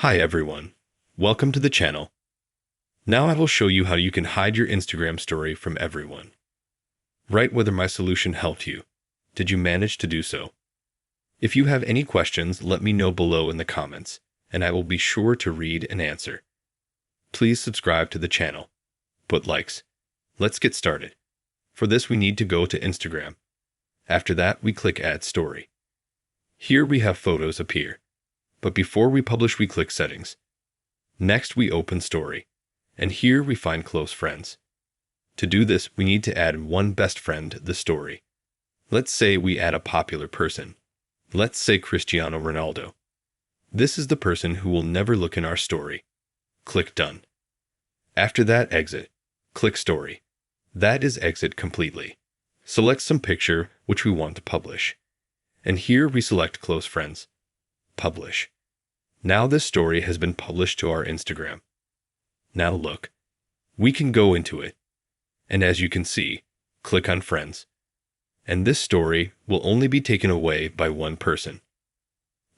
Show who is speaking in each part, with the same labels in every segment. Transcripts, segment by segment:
Speaker 1: Hi everyone, welcome to the channel. Now I will show you how you can hide your Instagram story from everyone. Write whether my solution helped you. Did you manage to do so? If you have any questions, let me know below in the comments, and I will be sure to read and answer. Please subscribe to the channel. Put likes. Let's get started. For this we need to go to Instagram. After that we click Add Story. Here we have photos appear. But before we publish, we click Settings. Next, we open Story, and here we find Close Friends. To do this, we need to add one best friend to the story. Let's say we add a popular person. Let's say Cristiano Ronaldo. This is the person who will never look in our story. Click Done. After that, exit. Click Story. That is exit completely. Select some picture which we want to publish. And here we select Close Friends. Publish. Now this story has been published to our Instagram. Now look. We can go into it. And as you can see, click on Friends. And this story will only be taken away by one person.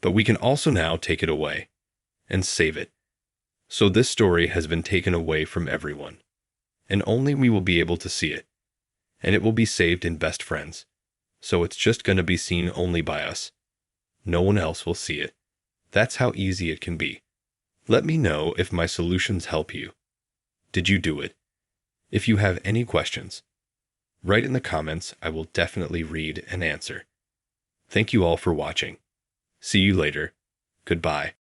Speaker 1: But we can also now take it away and save it. So this story has been taken away from everyone. And only we will be able to see it. And it will be saved in Best Friends. So it's just going to be seen only by us. No one else will see it. That's how easy it can be. Let me know if my solutions help you. Did you do it? If you have any questions, write in the comments. I will definitely read and answer. Thank you all for watching. See you later. Goodbye.